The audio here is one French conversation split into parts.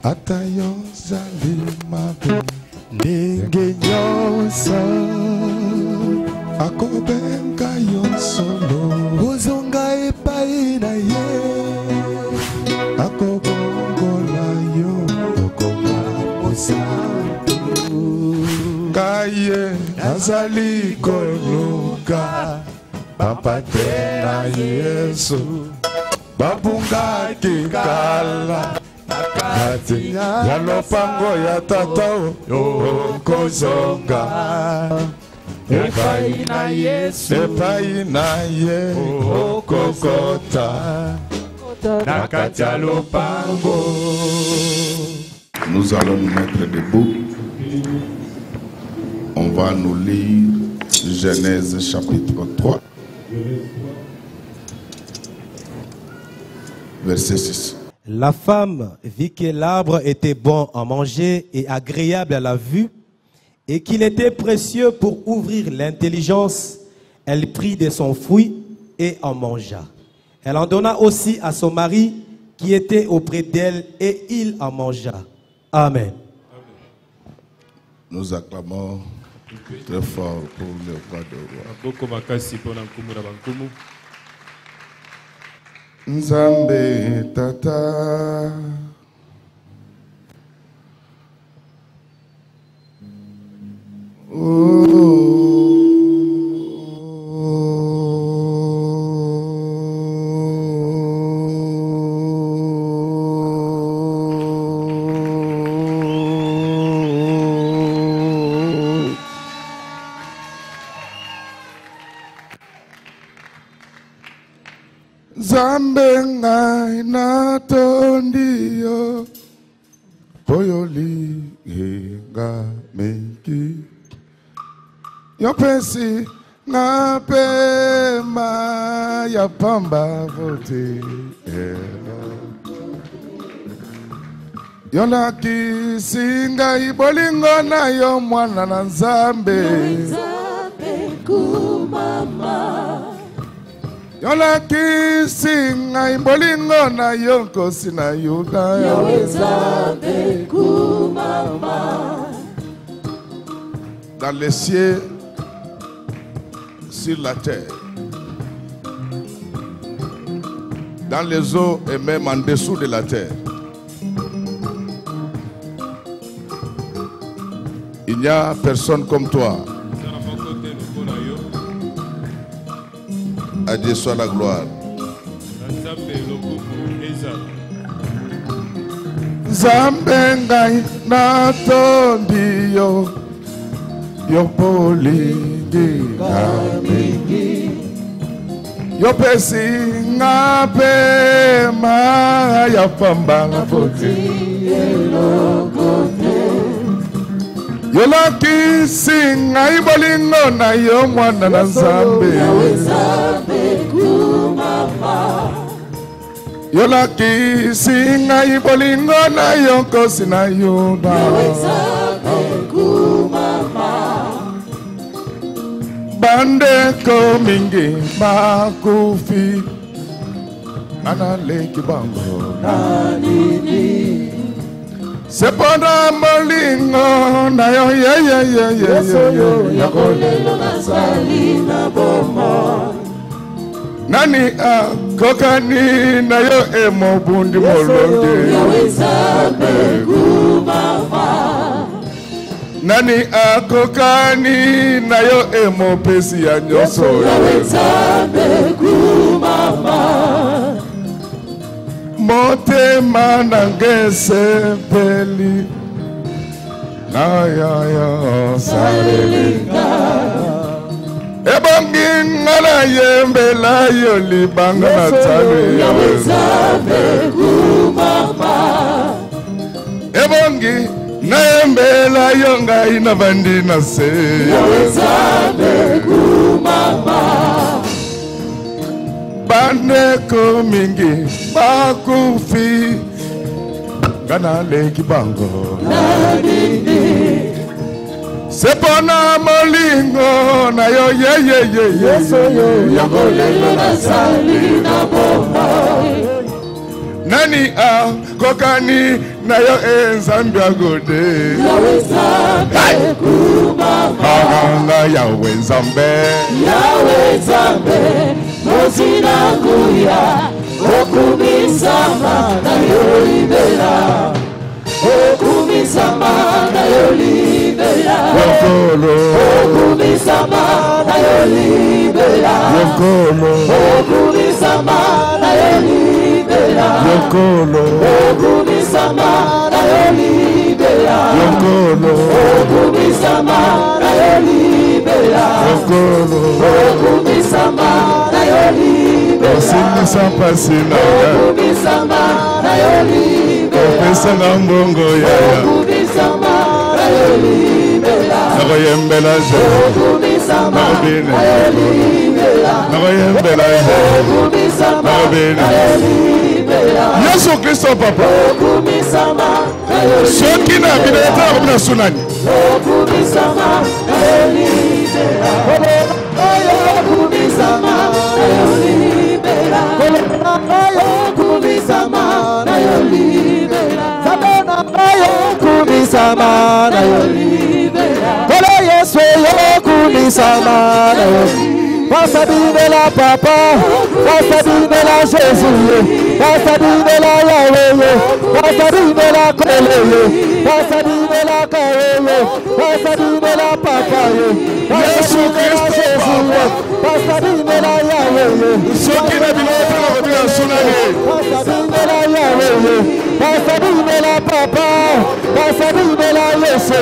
Atayo Zalimabe Nengenyosa Akobenga Yonsolo Uzonga epai na ye Akogongola yo Okonga Mosantu Kaye Nazali Koluka Papa Tena Yesu Babunga Kikala Nakati Yalopango ya tatao Kozonga Epai na Yesu Epai na ye Kokota Nakati Yalopango. Nous allons nous mettre debout. On va nous lire Genèse chapitre 3. Verset 6. La femme vit que l'arbre était bon à manger et agréable à la vue, et qu'il était précieux pour ouvrir l'intelligence. Elle prit de son fruit et en mangea. Elle en donna aussi à son mari qui était auprès d'elle, et il en mangea. Amen. Nous acclamons très fort pour le roi de roi. Nzambe Tata Zambe ngai na tondio Poyoli nga meki Yopesi nga pema ya pamba vote Yolaki singa ibolingo na yo mwana na Nzambe kumama Yolaki singa imbolingo na yonko sina yuda Yaweza beku mama. Dans les cieux, sur la terre, dans les eaux et même en dessous de la terre, il n'y a personne comme toi. À Dieu soit la gloire. Zambe ngai na tondi yo yo polingi mingi yo pesi nga pema ya pamba na poti yo laki singa ibolingo na yo mwana na Nzambe Yolaki singa ibolingo na yonko sina yuda Bande ko mingi makufi Anale kibango nanini Sepona molingo na yo Yakolelo na sali na bomo Nani akokani na yo emo bundi molonde Yaweza beku mama Nani akokani na yo emo pesi ya nyoso Yaweza beku mama Motema nangese peli Na ya sarelinga Ebongi ngala yembe la yoli banga na tali Yaweza beku mama Ebongi na yembe la yonga ina bandi na se Yaweza beku mama Bande ko mingi bakufi Gana leki bango na nini Sepona molingo na yo Yakolelo na sali na bomo Nani nani kokani na yo enzambi agode Yawe Nzambe kumama Yawe Nzambe Mozina kuya okumisama na yolibera okumisama na yolibera okumisama na yolibera okumisama na yolibera okumisama na yolibera okumisama na yolibera okumisama na yolibera Sinisa pasina okumisama na yolibera Pesa ngambongo ya okumisama na yolibera Nagoyembela je okumisama na yolibera Nagoyembela je okumisama na yolibera Yesu Kristo papa okumisama na yolibera Soki na bineta kumna sunani okumisama na yolibera okumisama na yolibera okumisama na yolibera okumisama na yolibera Kole Yesu okumisama na yolibera Pasadinela papa, pasadinela Jésus, pasadinela Yahweh, pasadinela Koleye, pasadinela Kaye, pasadinela papa, pasadinela Jésus, pasadinela Yahweh, Soki na bineta kumna sunani pasadinela Yahweh, pasadinela papa, pasadinela Yesu,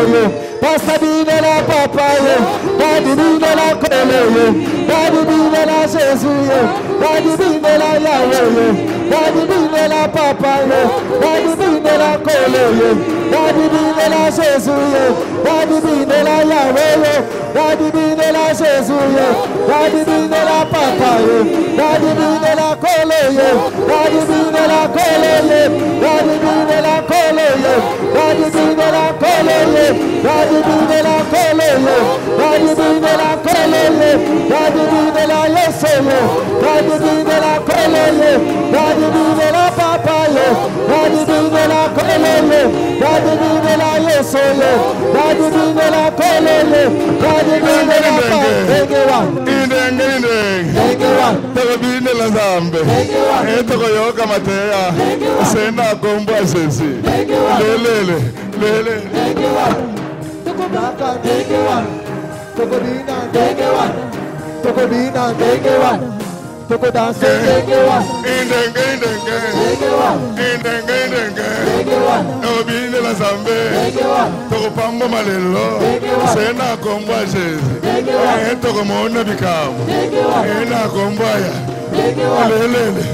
pasadinela papa, pasadinela Koleye, pasadinela Jésus, pasadinela Yahweh, pasadinela papa, pasadinela Koleye, pasadinela Jésus, pasadinela Yahweh, pasadinela Jésus, pasadinela papa, pasadinela Koleye, pasadinela Koleye, pasadinela Koleye, pasadinela Koleye, pasadinela Koleye, pasadinela Koleye, pasadinela Yesu, pasadinela Koleye, pasadinela papa, pasadinela Koleye, pasadinela Yesu, pasadinela Koleye, pasadinela papa. Indenge Tego binela Nzambe Tego yoka mateya Sena kombo asesi Lelele Obinela Nzambe Tego pambo malelo Sena kombo asesi Tego mona bikamu Ena kombo ya Lelele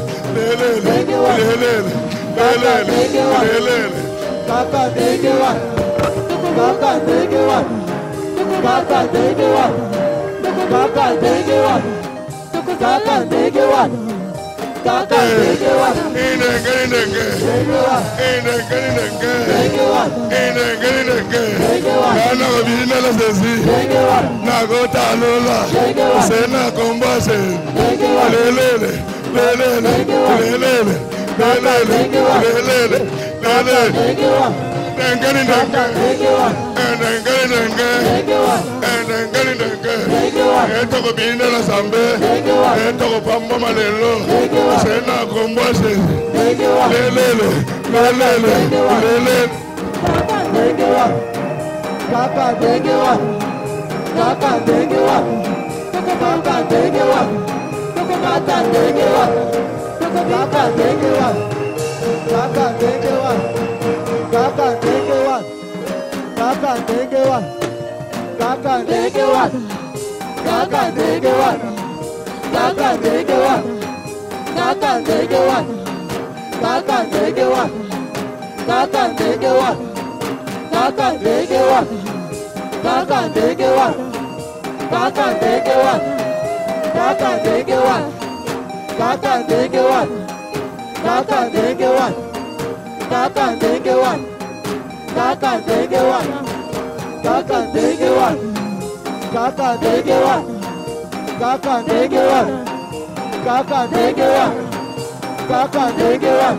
Kaka take one. Kaka take one. Kaka take one. Kaka take one. Kaka take one. Kaka take one.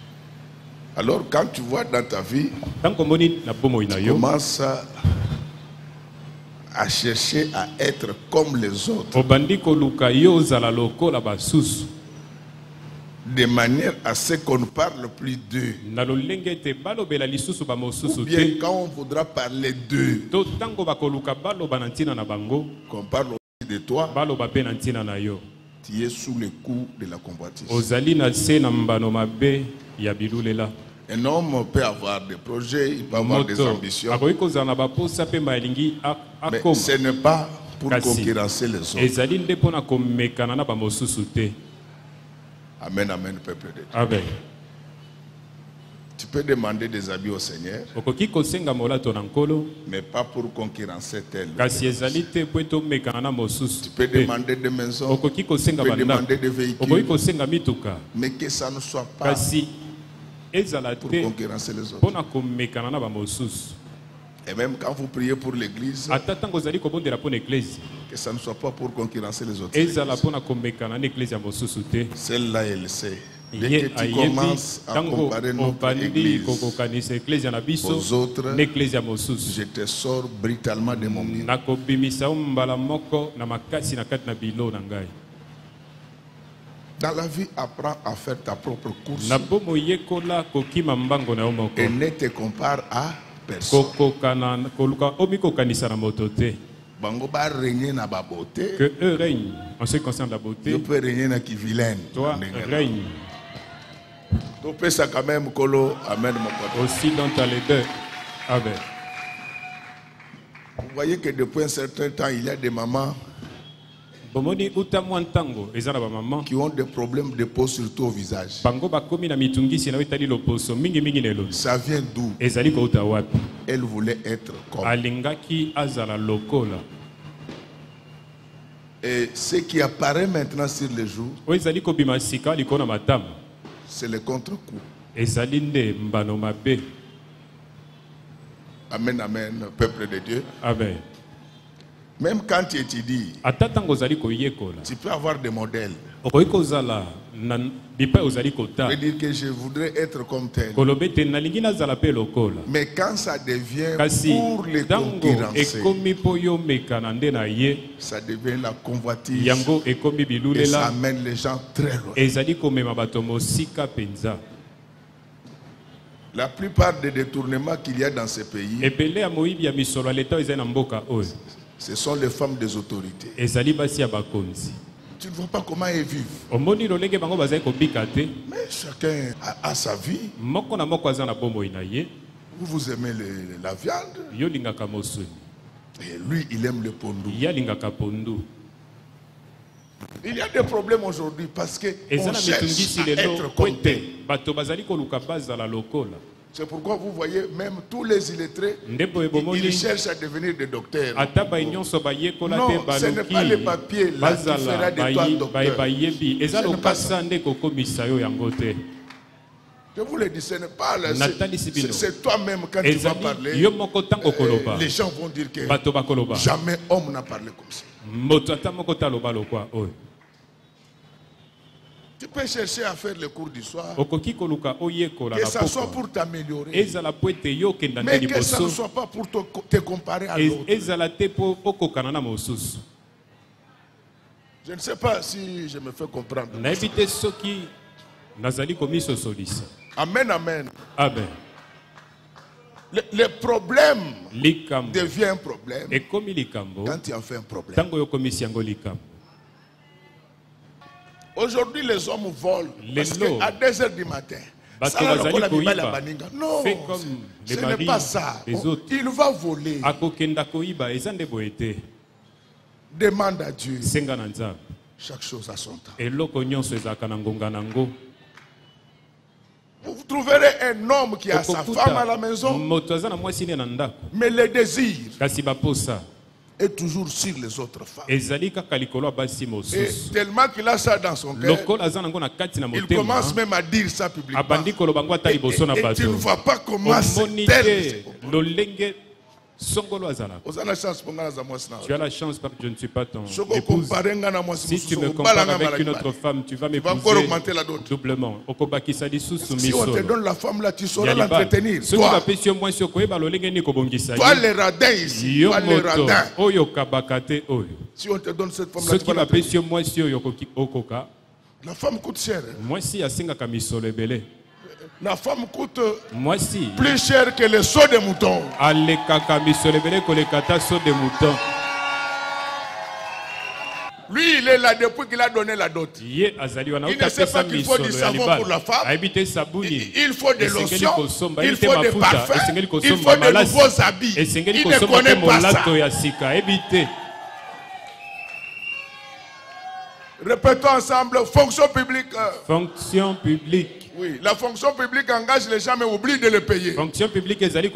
Alors quand tu vois dans ta vie, Tant que moni na bomo ina tu yo. commences à chercher à être comme les autres, Obandi ko luka yo zala lokola basusu. de manière à ce qu'on ne parle plus d'eux. Na lolenge te balobela lisusu ba mosusu Ou bien te. quand on voudra parler d'eux, To tango ba ko luka baloba na ntina na bango. qu'on parle aussi de toi, Baloba pe na ntina na yo. tu es sous le coup de la convoitise. Ozali na se na mbano mabe ya bilulela. Un homme peut avoir des projets, il peut avoir des ambitions, Akoki kozala na baposa pe maelingi mais akoma. ce n'est pas pour Kasi. concurrencer les autres. Ezali nde pona komekana na ba mosusu te. Amen, amen, peuple de Dieu. Amen. Tu peux demander des habits au Seigneur, Okoki kosenga molato na nkolo. mais pas pour concurrencer tel. Kasi ezali te po etomekana na mosusu. Tu peux demander des maisons, Okoki tu kosenga peux bandako. demander des Okoki véhicules, kosenga mituka. mais que ça ne soit pas Kasi ezala pour te concurrencer les autres. pona komekana na ba mosusu. Et même quand vous priez pour l'église, Ata tango ozali kobondela pona eklesi. que ça ne soit pas pour concurrencer les autres. Ezala pona komekana na eklesi ya mosusu te. Celle-là, elle sait. Dès Ye que tu ayebi commences à tango comparer notre obandi église kokokanisa eklesi na biso aux autres, na eklesi ya mosusu. je te sors brutalement de mon milieu. Nakobimisa yo mbala moko na makasi na kati na bilo na ngai. Dans la vie, apprends à faire ta propre course Na bomo yekola kokima mbango na yo moko. et ne te compare à personne. Kokokana koluka omikokanisa na moto te. Bango ba régner na ba beauté, Que eux règnent en ce qui concerne la beauté. tu peux régner na ki vilaine. Toi règne Tu peux ça quand même kolo, amen mon pote. aussi dans ta laideur. Amen. Vous voyez que depuis un certain temps, il y a des mamans Bomoni uta mwantango ezana ba maman. qui ont des problèmes de peau surtout au visage. Bango bakomi na mitungisi na wetali loposo mingi mingi nelo. Ça vient d'où? Ezali ko uta wapi? Elle voulait être comme. Alingaki azala lokola. Et ce qui apparaît maintenant sur les jours, O ezali ko bima sika likona matama. c'est le contre-coup. Ezali nde mbano mabe. Amen, amen, peuple de Dieu. Amen. Même quand tu étudies, Ata tango ozali ko yekola. tu peux avoir des modèles. Okoki kozala na bipa ozali kota. Je veux dire que je voudrais être comme tel. Kolobete nalingi nazala pe lokola. Mais quand ça devient Kasi pour les tango concurrencer, ekomi po yo mekana nde na ye. ça devient la convoitise. Yango ekomi Et ça bilulela. amène les gens très loin. Ezali komema bato mosika penza. La plupart des détournements qu'il y a dans ces pays, Ebele ya moyibi ya misolo ya leta ezali na mboka oyo. ce sont les femmes des autorités. Ezali basi ya bakonzi. Tu ne vois pas comment elles vivent. Omoni lolenge bango bazali kobika te. Mais chacun a sa vie. Moko na moko aza na bomoi na ye. Vous aimez la viande, Yo lingaka mosuni. et lui, il aime le pondou. Ya lingaka pondu. Il y a des problèmes aujourd'hui parce qu'on Ezana cherche mitungisi à lelo être comme tel. kwete. Bato bazali koluka bazala lokola. C'est pourquoi vous voyez même tous les illettrés, Ndebo ils ebomoni. cherchent à devenir des docteurs. Ata nyonso bayekola Non, te ce n'est pas les papiers là qui bazala fera de toi docteur. bayebi eza Ce n'est pas lokasa nde kokomisa yo yango te. Je vous le dis, ce n'est pas là. Nathalie Sibino. C'est toi-même quand tu vas Ezali parler. yo moko tango koloba. Les gens vont dire que Bato bakoloba. jamais homme n'a parlé comme ça. Moto ata moko taloba lokwa oyo. Tu peux chercher à faire le cours du soir, Okoki koluka oyekola que na ça soit poko. pour t'améliorer, Ezala po ete yo kenda mais nde que ça ne liboso. soit pas pour te comparer à l'autre. Ezala te po okokana na mosusu. Je ne sais pas si je me fais comprendre. Nayebi te soki nazali komisosolisa. Amen, amen. Amen. Le problème Likambo devient un problème ekomi likambo quand tu en fais un problème. tango yo komisi yango likambo. Aujourd'hui, les hommes volent. Parce Lelo. qu'à 2 h du matin, Bato ça, là, bazali lokola koyiba. mibali ya baninga. Non, Fait comme ce les n'est maris pas ça. des autres. Il va voler. Akokenda koyiba eza nde boye te. Demande à Dieu. Senga na nzambe. Chaque chose à son temps. Eloko nyonso ezalaka na ngonga nango. Vous trouverez un homme qui a sa femme à la maison, moto aza na mwasi ne na ndako. mais le désir Kasi baposa est toujours sur les autres femmes. ezali kaka likolo ya basi Et mosusu. tellement qu'il a ça dans son cœur, Lokola aza nango na kati na il motema. commence même à dire ça publiquement. Abandi koloba ngo ata liboso na Et tu ne bato. vois pas comment c'est Omoni tel. te lolenge Songolo azala. Vous avez la chance pour nga moi. Tu as la chance parce que je ne suis pas ton Si épouse. Si tu me compares avec une autre femme, tu vas m'épouser doublement. Si on te donne la femme là, tu sauras l'entretenir. Toi, les radins ici, toi les radins. Si on te donne cette femme là, tu vas l'entretenir. La femme coûte cher. La femme coûte plus cher que le saut des moutons. Lui, il est là depuis qu'il a donné la dot. Il ne sait pas qu'il faut du savon pour la femme. Il faut des lotions, il faut des parfums, il faut de nouveaux habits. Il ne connaît pas ça. Répétons ensemble, fonction publique. Fonction publique. Oui, la fonction publique engage les gens mais oublie de les payer. Fonction publique, répétons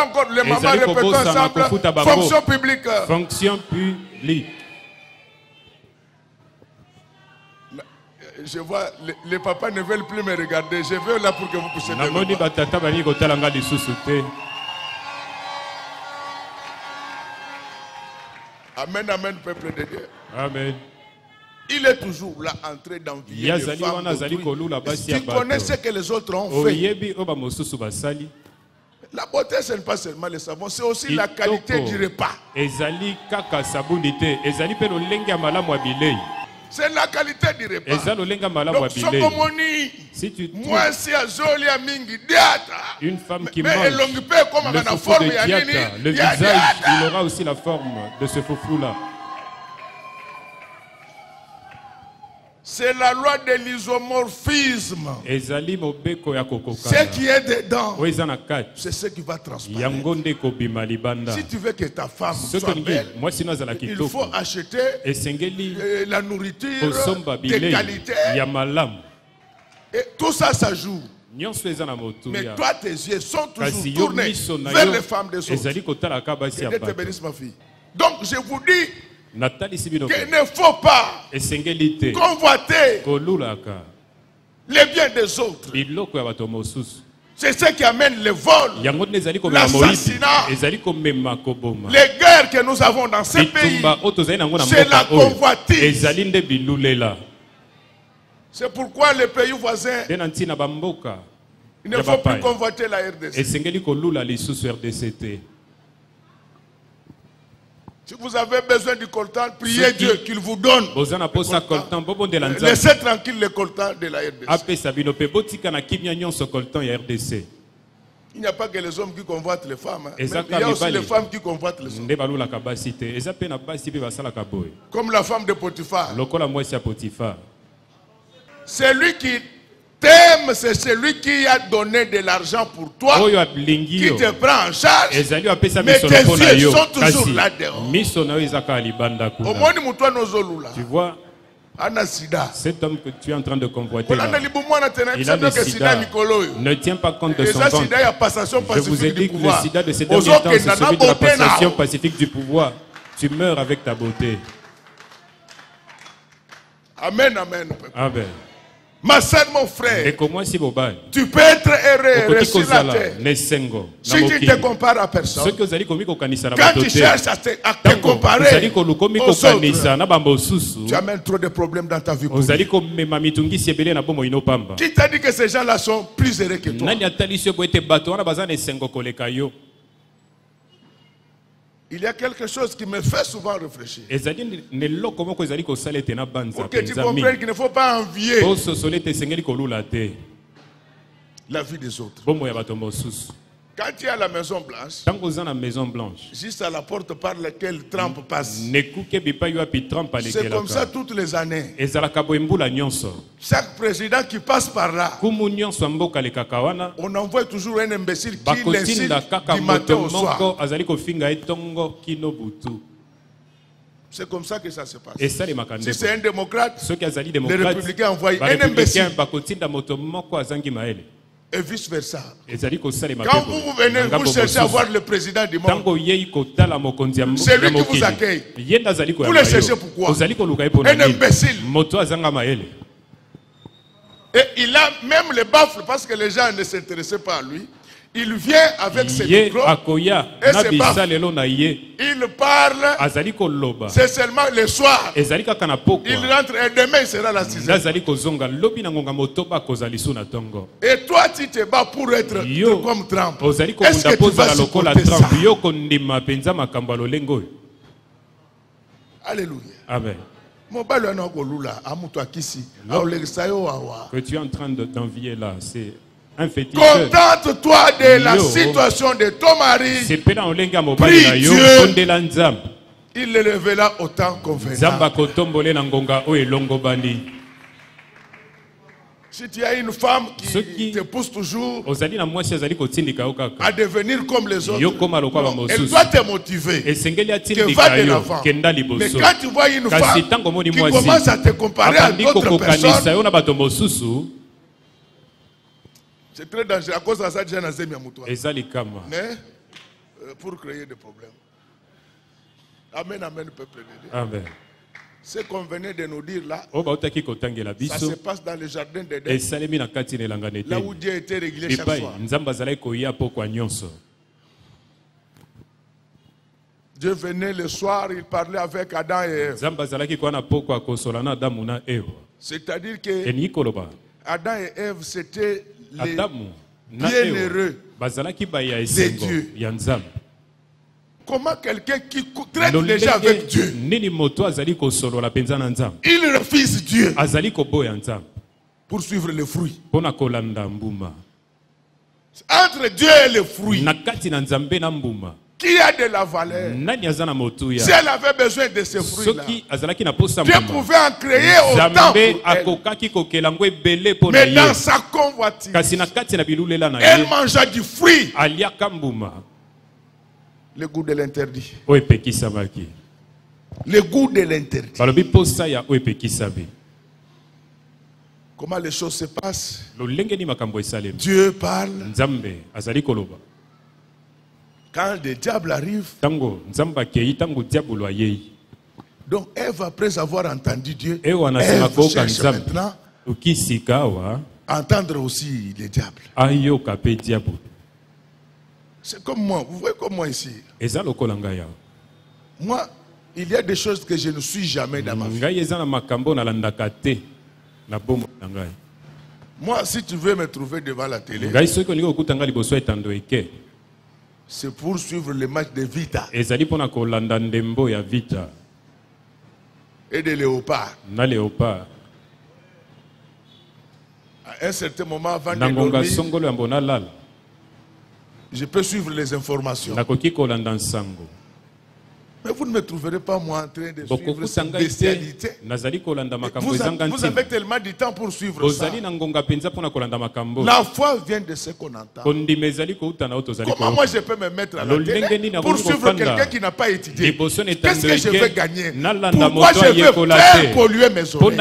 encore, les mamans, répétons ensemble, fonction publique. Fonction publique. Je vois, les papas ne veulent plus me regarder. Je veux là pour que vous puissiez me Amen, amen, peuple de Dieu. Amen. Il est toujours là en train d'envier les femmes d'autrui. Tu connais ce que les autres ont fait. La beauté, ce n'est pas seulement le savon, c'est aussi la qualité du repas. C'est la qualité du repas. Donc, moi, si une femme qui mange le foufou de Kiata, le visage, il aura aussi la forme de ce foufou-là. C'est la loi de l'isomorphisme. Ce qui est dedans, c'est ce qui va transparaître. Si tu veux que ta femme soit belle, il faut acheter la nourriture de qualité. Et tout ça, ça joue. Mais toi, tes yeux sont toujours tournés vers les femmes des autres. Que Dieu te bénisse, ma fille. Donc, je vous dis, qu'il ne faut pas convoiter les biens des autres. C'est ce qui amène le vol, l'assassinat, les guerres que nous avons dans ce pays. C'est la convoitise. C'est pourquoi les pays voisins, il ne faut plus convoiter la RDC. Si vous avez besoin du coltan, priez Dieu qu'il vous donne. Laissez tranquille le coltan de la RDC. Il n'y a pas que les hommes qui convoitent les femmes. Il y a aussi les femmes qui convoitent les hommes. Comme la femme de Potiphar. Celui qui t'aime, c'est celui qui a donné de l'argent pour toi, qui te prend en charge, mais tes yeux sont toujours là dehors. Tu vois, cet homme que tu es en train de convoiter là, il a le sida. Ne tiens pas compte de son ventre. Je vous ai dit que le sida de ces derniers temps, c'est celui de la passation pacifique du pouvoir. Tu meurs avec ta beauté. Amen, amen. Amen. Ma sœur, mon frère, tu peux être heureux sur la terre si tu te compares à personne. Quand tu cherches à te comparer aux autres, tu amènes trop de problèmes dans ta vie. Qui t'a dit que ces gens-là sont plus heureux que toi? Il y a quelque chose qui me fait souvent réfléchir. Pour que tu comprennes qu'il ne faut pas envier la vie des autres. Quand tu es à la Maison Blanche, juste à la porte par laquelle Trump passe, c'est comme ça toutes les années. Chaque président qui passe par là, on envoie toujours un imbécile qui l'insulte du matin au soir. C'est comme ça que ça se passe. Si c'est un démocrate, les républicains envoient un imbécile. Et vice versa. Quand vous venez, vous cherchez à voir le président du monde, c'est lui qui vous accueille. Vous le cherchez pourquoi? Un imbécile. Et il a même les baffles parce que les gens ne s'intéressaient pas à lui. Il vient avec ses micros et ses baffes. Il parle. C'est seulement le soir. Il rentre et demain il sera la 6e. Et toi tu te bats pour être comme Trump. Est-ce que tu vas supporter ça? Alléluia. Amen. Que tu es en train d'envier là, c'est un féticheur. Contente-toi de la situation de ton mari. Prie Dieu. Il le levera autant convenable. Si tu as une femme qui te pousse toujours à devenir comme les autres, elle doit te motiver. Que va de l'avant. Mais quand tu vois une femme qui commence à te comparer à d'autres personnes, c'est très dangereux. À cause de ça, j'ai naissé mais pour créer des problèmes. Amen, amen, peuple de Dieu. Amen. Ce qu'on venait de nous dire là, ça se passe dans le jardin d'Éden. Là où Dieu était réglé chaque soir. Dieu venait le soir, il parlait avec Adam et Ève. C'est-à-dire que Adam et Ève, c'était les bienheureux de Dieu. Comment quelqu'un qui traite déjà avec Dieu, il refuse Dieu pour suivre le fruit. Entre Dieu et le fruit, qui a de la valeur? Si elle avait besoin de ce fruit-là, Dieu pouvait en créer autant pour elle. Mais dans sa convoitise, elle mangea du fruit. Le goût de l'interdit. Le goût de l'interdit. Comment les choses se passent? Dieu parle. Quand le diable arrive, donc Ève, après avoir entendu Dieu, Ève cherche maintenant entendre aussi le diable. C'est comme moi, vous voyez comme moi ici. Moi, il y a des choses que je ne suis jamais dans ma vie. Moi, si tu veux me trouver devant la télé, c'est pour suivre le match de Vita et de Léopard. À un certain moment, avant de dormir, je peux suivre les informations. Mais vous ne me trouverez pas moi en train de suivre cette bestialité. Vous avez tellement de temps pour suivre ça. La foi vient de ce qu'on entend. Comment moi je peux me mettre à la télé pour suivre quelqu'un qui n'a pas étudié? Qu'est-ce que je vais gagner? Pourquoi je vais faire polluer mes oreilles?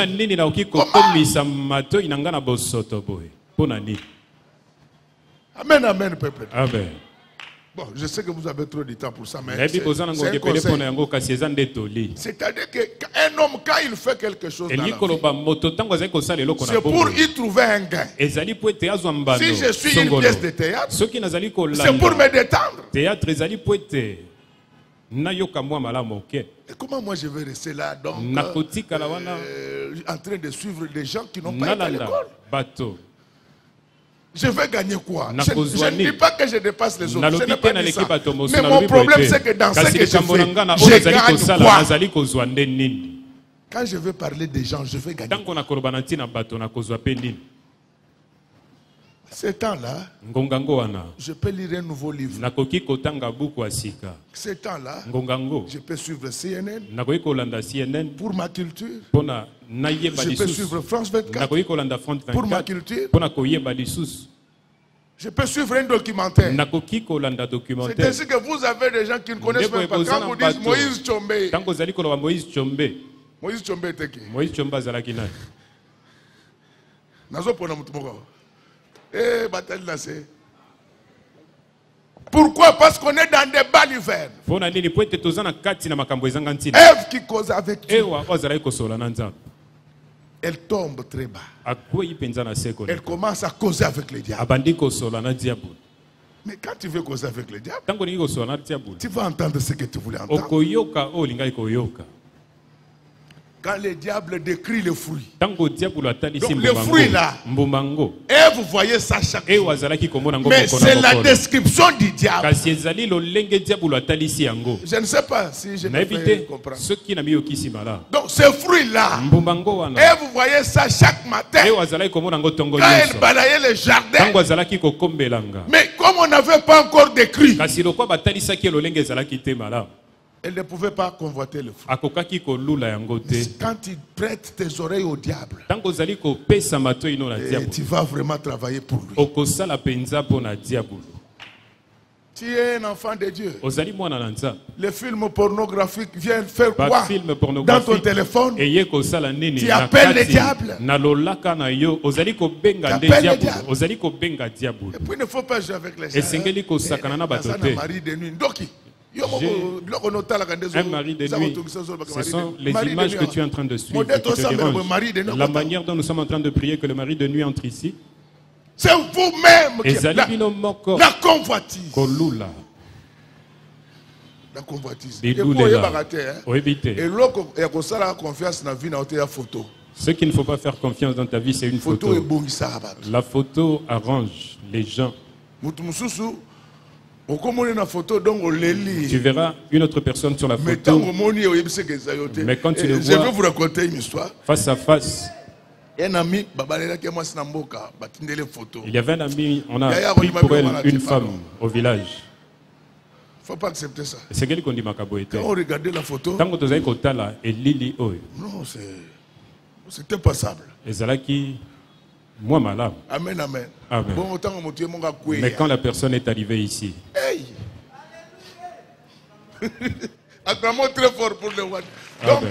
Amen, amen, peuple. Amen. Bon, je sais que vous avez trop de temps pour ça, mais c'est un conseil. C'est-à-dire qu'un homme, quand il fait quelque chose dans la vie, c'est pour y trouver un gain. Si je suis une pièce de théâtre, c'est pour me détendre. Et comment moi je vais rester là, donc, en train de suivre des gens qui n'ont pas été à l'école? Je vais gagner quoi? Je ne dis pas que je dépasse les autres. Je n'ai pas dit ça. Mais mon problème, c'est que dans ce que je fais, je gagne quoi? Quand je veux parler des gens, je vais gagner quoi? Ce temps-là, je peux lire un nouveau livre. Ce temps-là, je peux suivre CNN pour ma culture. Je peux suivre France 24 pour ma culture. Je peux suivre un documentaire. C'est ainsi que vous avez des gens qui ne connaissent même pas. Quand vous dites Moïse Tchombe. Moïse Tchombe était qui? Moïse Tchombe azalaki nani? Pourquoi? Parce qu'on est dans des balivernes. Ève qui cause avec Dieu, elle tombe très bas. Elle commence à causer avec le diable. Mais quand tu veux causer avec le diable, tu vas entendre ce que tu voulais entendre. Quand le diable décrit le fruit, donc le fruit là, et vous voyez ça chaque jour. Mais c'est la description du diable. Je ne sais pas si je me fais comprendre. Donc ce fruit là, et vous voyez ça chaque matin, quand elle balayait le jardin. Mais comme on n'avait pas encore décrit, elle ne pouvait pas convoiter le fruit. Quand tu prêtes tes oreilles au diable, tu vas vraiment travailler pour lui. Tu es un enfant de Dieu. Les films pornographiques viennent faire quoi dans ton téléphone? Tu appelles le diable. Tu appelles le diable. Et puis il ne faut pas jouer avec les gens. Un mari de nuit, ce sont les images que tu es en train de suivre qui te dérangent. La manière dont nous sommes en train de prier que le mari de nuit entre ici. C'est vous-même qui la convoitise. La convoitise. Et pour y barater, et l'autre, il y a confiance dans la vie, dans la photo. Ce qu'il ne faut pas faire confiance dans ta vie, c'est une photo. La photo arrange les gens. Tu verras une autre personne sur la photo. Mais quand tu le vois, je vais vous raconter une histoire. Face à face. Il y avait un ami, on a pris pour elle une femme au village. Il ne faut pas accepter ça. C'est quelqu'un qu'on dit Makaboete. Quand on regardait la photo, non, c'était passable. Moi malade. Amen, amen. Amen. Mais quand la personne est arrivée ici, hey. Acclamons très fort pour le WhatsApp. Donc,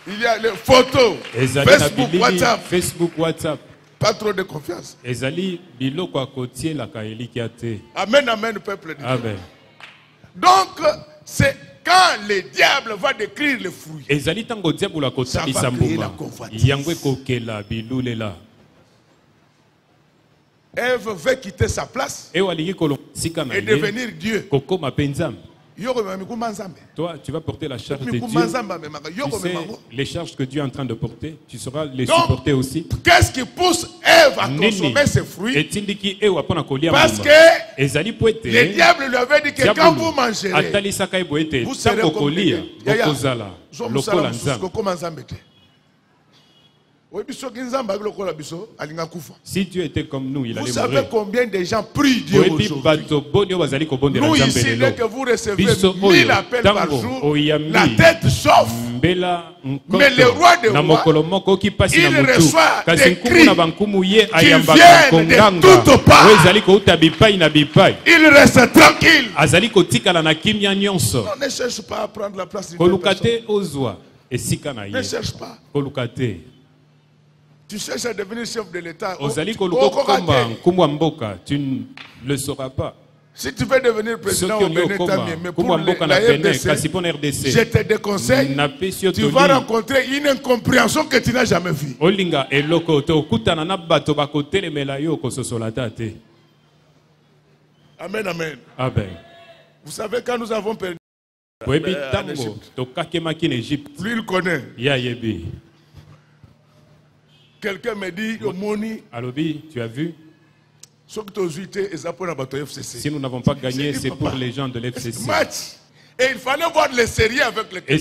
il y a les photos, Facebook, WhatsApp. Pas trop de confiance. Amen, amen, peuple de Dieu. Amen. Donc, c'est quand le diable va décrire le fruit, ça va créer la convoitise. Ève veut quitter sa place et devenir Dieu. Toi, tu vas porter la charge de Dieu. Tu sais, les charges que Dieu est en train de porter, tu sauras les supporter aussi. Qu'est-ce qui pousse Ève à consommer ses fruits? Parce que le diable lui avait dit que quand vous mangerez, vous serez comme Dieu. Si Dieu était comme nous, il allait mourir. Vous savez combien de gens prient Dieu aujourd'hui? Nous ici, dès que vous recevez 1000 appels par jour, la tête chauffe. Mais le roi de rois, il reçoit des cris qui viennent de toutes parts. Il reste tranquille. On ne cherche pas à prendre la place d'une personne. Ne cherche pas. Tu cherches à devenir chef de l'État. Tu ne le sauras pas. Si tu veux devenir président au Bénin, mais pour la RDC, je te déconseille, tu vas rencontrer une incompréhension que tu n'as jamais vue. Amen, amen. Amen. Vous savez, quand nous avons perdu en Égypte, lui il connaît. Quelqu'un me dit, Moni, tu as vu? Si nous n'avons pas gagné, c'est pour les gens de l'FCC. Et il fallait voir les séries avec lesquelles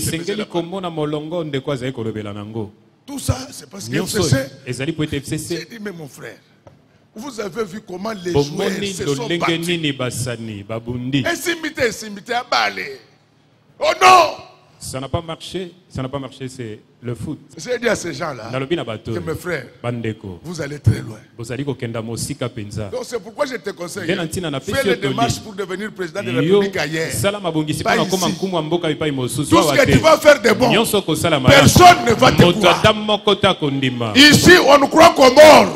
tout ça, c'est parce que FCC. J'ai dit, mais mon frère, vous avez vu comment les joueurs se sont battus. Et Simité à Balé. Oh non! Ça n'a pas marché, c'est le foot. J'ai dit à ces gens-là que mes frères, vous allez très loin. Donc c'est pourquoi je te conseille, fais les démarches pour devenir président de la République ailleurs. Pas ici. Tout ce que tu vas faire de bon, personne ne va te croire. Ici, on nous croit qu'on mort.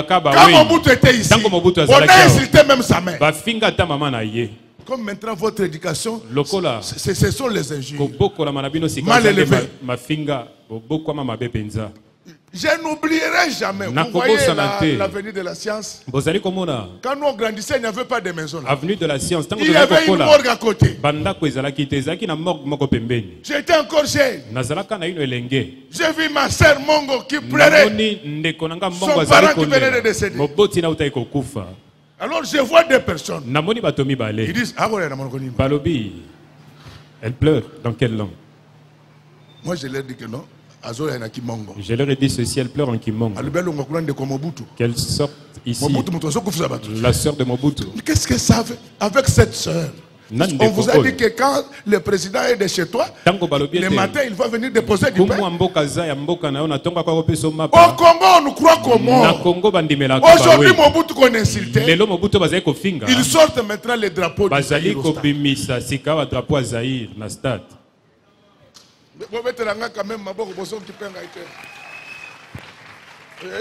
Quand Mobutu était ici, on a insulté même sa mère. Comme maintenant votre éducation, ce sont les injures. Mal élevé. Je n'oublierai jamais. Vous voyez l'avenue de la science. Quand nous grandissait, il n'y avait pas de maison là. Avenue de la science. Il y avait une morgue à côté. J'étais encore jeune. J'ai vu ma soeur Mongo qui pleurait. Son parent qui venait de décéder. Alors je vois des personnes. Ils disent, Balobi, elle pleure. Dans quelle langue? Moi je leur dis que non. Je leur ai dit ceci, elle pleure en Kimongo. Qu'elle sorte ici. La sœur de Mobutu. Qu'est-ce que ça fait avec cette sœur? On vous a dit que quand le président est de chez toi, le matin il va venir déposer du pain. Au Congo, on nous croit comment? Aujourd'hui, Mobutu qu'on insultait, ils sortent maintenant les drapeaux du Zaïre.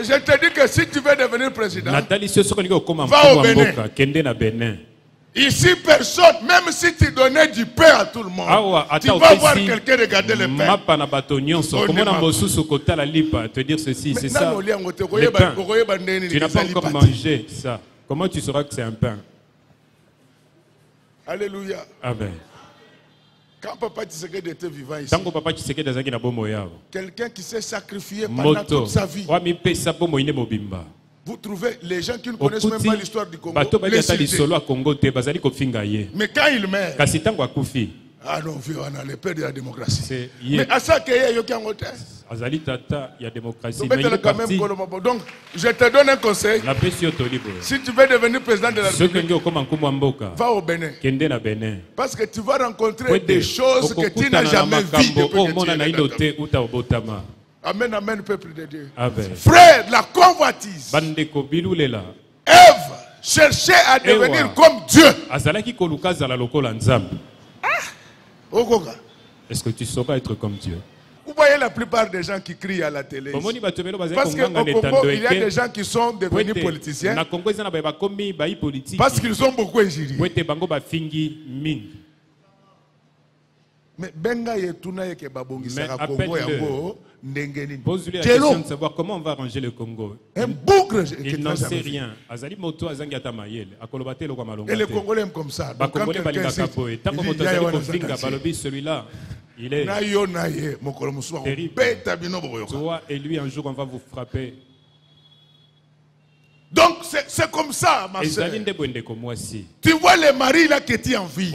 Je te dis que si tu veux devenir président, va au Bénin. Ici, personne, même si tu donnais du pain à tout le monde, tu vas voir quelqu'un regarder le pain. Te dire ceci, c'est ça. Le pain. Tu n'as pas encore mangé ça. Comment tu sauras que c'est un pain? Alléluia. Amen. Quand Papa Tshisekedi était vivant ici, quelqu'un qui s'est sacrifié pendant toute sa vie. Vous trouvez les gens qui ne connaissent même pas l'histoire du Congo, les mais quand il meurt, ah non, on a le père de la démocratie. Mais à ça qu'il y a démocratie. Donc, je te donne un conseil. Si tu veux devenir président de la République, va au Bénin. Parce que tu vas rencontrer des choses que tu n'as jamais vues depuis que tu es là. Amen, amen, peuple de Dieu. Frère, la convoitise. Ève cherchait à devenir comme Dieu. Est-ce que tu sauras être comme Dieu? Vous voyez la plupart des gens qui crient à la télé. Parce qu'au Congo, il y a des gens qui sont devenus politiciens. Parce qu'ils ont beaucoup injurié. Mais pose-lui la question de savoir comment on va arranger le Congo. Il n'en sait rien. Et les Congolais aiment comme ça. Donc quand quelqu'un celui-là, il est terrible. Toi et lui, un jour, on va vous frapper. Donc c'est comme ça, ma soeur. Tu vois le mari là qui est en vie.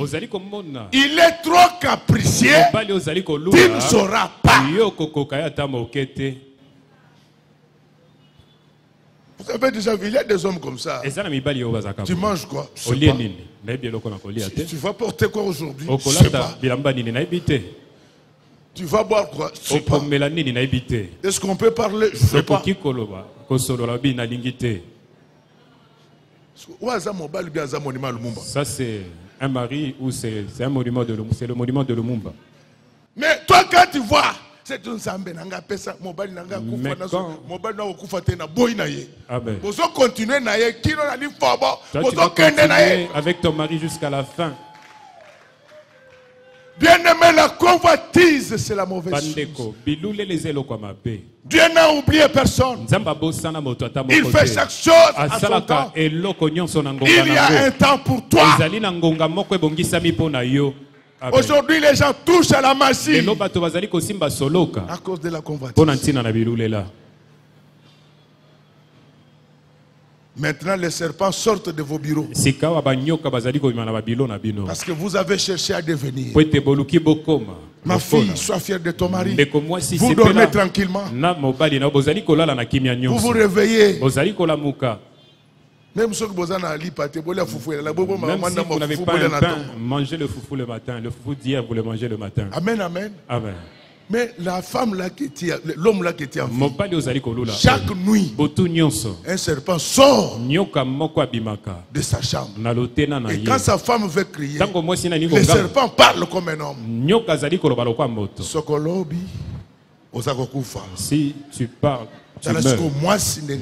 Il est trop capricieux. Tu ne sauras pas. Vous avez déjà vu, il y a des hommes comme ça. Tu manges quoi? Tu vas porter quoi aujourd'hui? Je sais pas. Tu vas boire quoi? Je sais pas. Est-ce qu'on peut parler? Je sais pas. Ça c'est un mari ou c'est un monument de Lumumba. C'est le monument de Lumumba. Mais toi quand tu vois, c'est un sambe nanga pesa mobile nanga kufa naso mobile na okufa te na boy na ye. Vous continuer na ye kino na li fobo. Vous continuer avec ton mari jusqu'à la fin. Bien-aimé, la convoitise, c'est la mauvaise chose. Dieu n'a oublié personne. Il fait chaque chose à son temps. Il y a un temps pour toi. Aujourd'hui, les gens touchent à la machine à cause de la convoitise. Maintenant, les serpents sortent de vos bureaux. Parce que vous avez cherché à devenir. Ma fille, sois fière de ton mari. Vous dormez tranquillement. Vous vous réveillez. Même si vous n'avez pas un pain, mangez le foufou le matin. Le foufou d'hier, vous le mangez le matin. Amen, amen. Amen. Mais la femme là qui était, l'homme là qui était en vie, chaque nuit, un serpent sort de sa chambre. Et quand sa femme veut crier, le serpent parle comme un homme. Sokolobi, Si tu parles, tu meurs.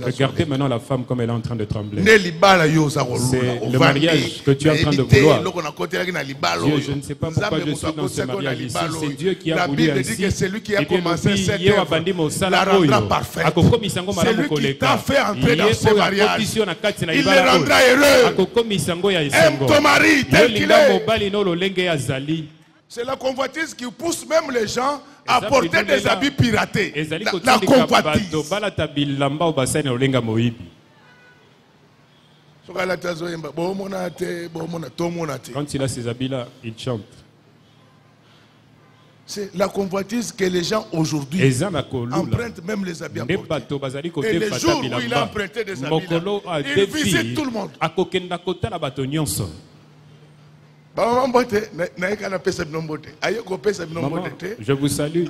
Regardez maintenant la femme comme elle est en train de trembler. C'est le mariage que tu es en train de vouloir. Dieu, je ne sais pas pourquoi je suis dans ce mariage ici. C'est Dieu qui a voulu ainsi. Et celui qui a commencé cette œuvre la rendra parfaite. Celui qui t'a fait entrer dans ce mariage, il le rendra heureux. Aime ton mari tel qu'il est. C'est la convoitise qui pousse même les gens à porter des habits piratés. La convoitise. Quand il a ces habits-là, il chante. C'est la convoitise que les gens aujourd'hui empruntent même les habits à porter. Et les jours où il a emprunté des habits, il visite tout le monde. Maman, je vous salue.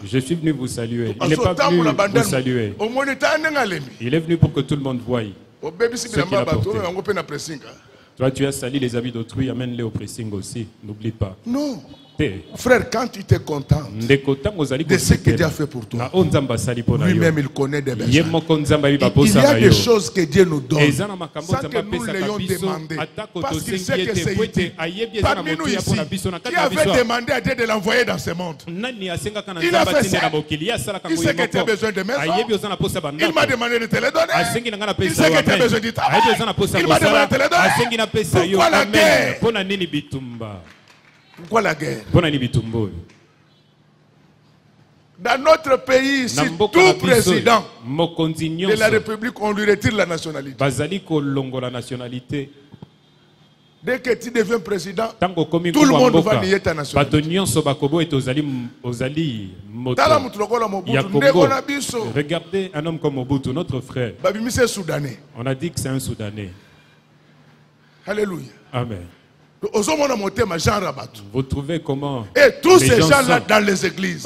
Je suis venu vous saluer. Il n'est pas venu vous saluer. Il est venu pour que tout le monde voie ce qu'il a porté. Toi, tu as sali les habits d'autrui, amène-les au pressing aussi. N'oublie pas. Non. Frère, quand tu te contentes de ce que Dieu a fait pour toi, lui-même il connaît des besoins. Il y a des choses que Dieu nous donne sans que nous l'ayons demandé. Parce qu'il sait que c'est utile. Parmi nous ici, qui avait demandé à Dieu de l'envoyer dans ce monde? Il a fait ça. Il sait que tu as besoin de maison. Il m'a demandé de te les donner. Il sait que tu as besoin du travail. Il m'a demandé de te les donner. Pourquoi la guerre? Pourquoi la guerre? Dans notre pays, ici, tout président de la République, on lui retire la nationalité. Dès que tu deviens président, tout le monde va nier ta nationalité. Regardez un homme comme Mobutu, notre frère. On a dit que c'est un Soudanais. Alléluia. Amen. Vous trouvez comment? Et tous ces gens-là dans les églises.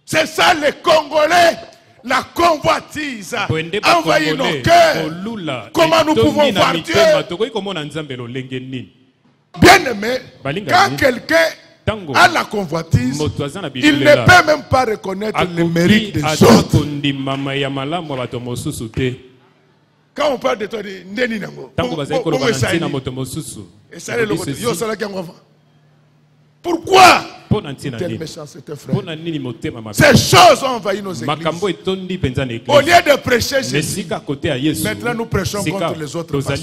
C'est ça les Congolais, la convoitise envahit nos cœurs. Comment nous pouvons voir Dieu? Bien aimé, quand quelqu'un à la convoitise, il ne peut même pas reconnaître le mérite des autres. Quand on parle de toi, pourquoi telle méchanceté, frère? Ces choses ont envahi nos églises. Au lieu de prêcher Jésus, maintenant nous prêchons contre les autres pasteurs.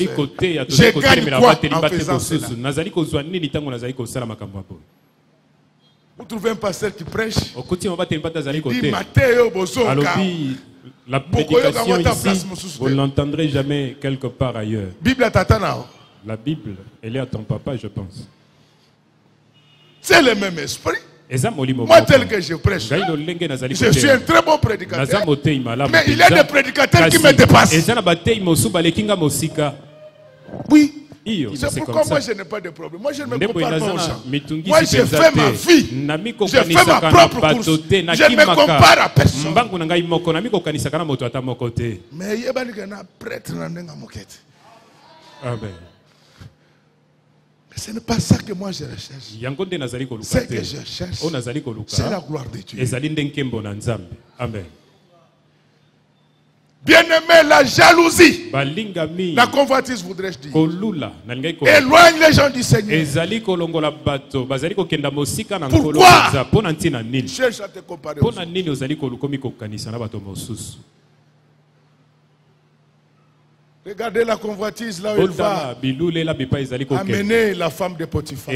Je gagne quoi en faisant cela? Vous trouvez un pasteur qui prêche, il dit Matteo Bozoka. La prédication ici, vous ne l'entendrez jamais quelque part ailleurs. La Bible, elle est à ton papa, je pense. C'est le même esprit. Moi, tel que je prêche, je suis un très bon prédicateur. Mais il y a des prédicateurs qui me dépassent. Oui. C'est pourquoi moi je n'ai pas de problème. Moi je ne me compare pas aux gens. Moi je fais ma vie. Je fais ma propre course. Je ne me compare à personne. Mais il y a un prêtre dans la moquette. Amen. Ce n'est pas ça que moi je recherche. Ce que je cherche, c'est la gloire de Dieu. Amen. Bien-aimé, la jalousie, la convoitise, voudrais-je dire, éloigne les gens du Seigneur. Pourquoi? Cherche à te comparer aux autres. Regardez la convoitise là où elle va amener la femme de Potiphar.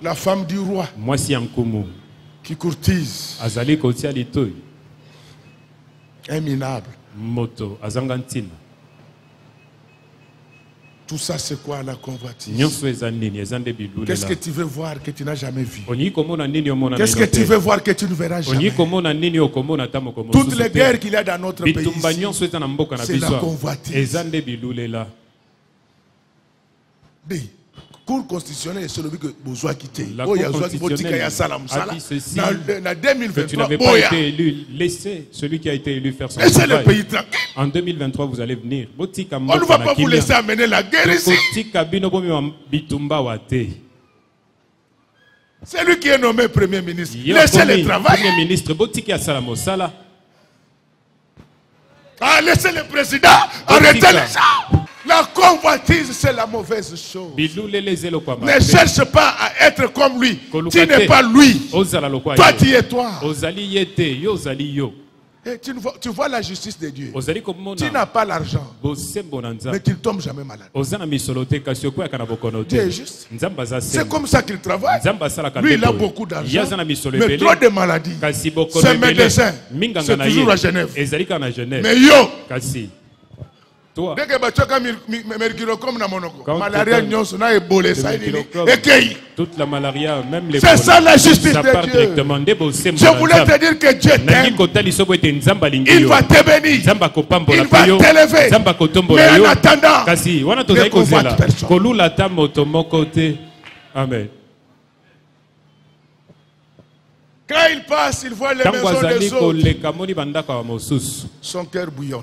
La femme du roi qui courtise. Un minable. Tout ça c'est quoi la convoitise? Qu'est-ce que tu veux voir que tu n'as jamais vu? Qu'est-ce que tu veux voir que tu ne verras jamais? Toutes les guerres qu'il y a dans notre pays c'est la convoitise. Cour constitutionnelle est celui que besoin quitter. La Cour constitutionnelle a dit ceci, que tu n'avais pas été élu. Laissez celui qui a été élu faire son travail. Le pays tranquille. En 2023, vous allez venir. On ne va pas vous laisser amener la guerre ici. C'est lui qui est nommé Premier ministre. Laissez le travail. Premier ministre, laissez le président arrêter les gens. La convoitise, c'est la mauvaise chose. Ne cherche pas à être comme lui. Tu n'es pas lui. Toi, tu es toi. Et tu vois la justice de Dieu. Tu n'as pas l'argent, mais tu ne tombes jamais malade. Dieu est juste. C'est comme ça qu'il travaille. Lui, il a beaucoup d'argent, mais trop de maladies. C'est médecin. C'est toujours à Genève. Mais yo, dès que toute la malaria, même les c'est ça la justice de Dieu. Je voulais te dire que Dieu t'aime. Il va te bénir. Il va t'élever. Mais en attendant, ne convoite personne. Amen. Quand il passe, il voit les maisons des autres. Son cœur bouillonne.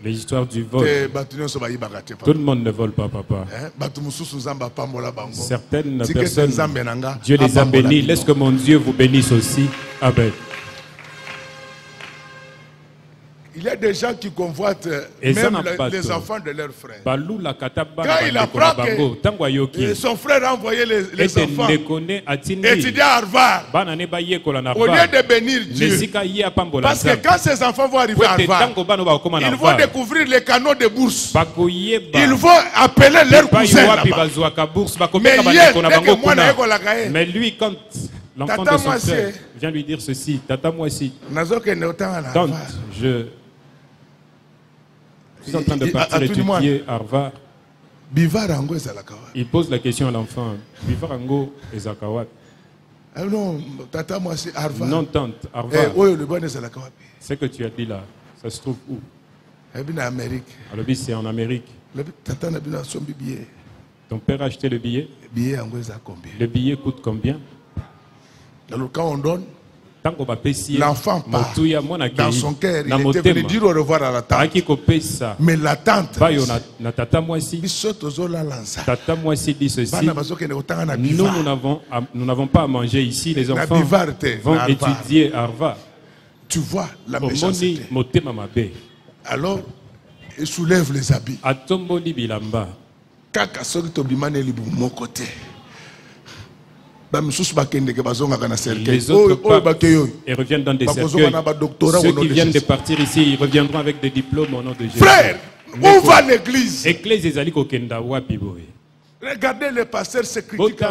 Les histoires du vol. Tout le monde ne vole pas, papa. Certaines personnes, Dieu les a bénis. Laisse que mon Dieu vous bénisse aussi. Amen. Il y a des gens qui convoitent même les enfants de leurs frères. Quand il apprend que son frère a envoyé les enfants étudier à Harvard, au lieu de bénir Dieu, parce que quand ces enfants vont arriver à Harvard, ils vont découvrir les canaux de bourse. Ils vont appeler leurs cousins là-bas. Mais lui, quand l'enfant de son frère vient lui dire ceci, Tata moi aussi, tante, je suis en train de partir étudier à Harvard. Il pose la question à l'enfant. Bivarango et Zakawat. Non, tata moi c'est Harvard. Non, tante, Harvard. Ce que tu as dit là, ça se trouve où? Alors c'est en Amérique. Ton père a acheté le billet. Le billet coûte combien? Alors quand on donne, l'enfant part dans son cœur, il était venu dire au revoir à la tante. Mais la tante, il saute aux eaux là. Nous n'avons pas à manger ici. Les enfants vont étudier à Harvard. Tu vois la méchanceté. Alors, il soulève les habits. Kaka soki tobimane libu mon côté. Les autres partent et reviennent dans des cercueils. Ceux qui viennent de partir ici, ils reviendront avec des diplômes au nom de Jésus. Frère, où va l'église? Regardez les pasteurs se critiquent.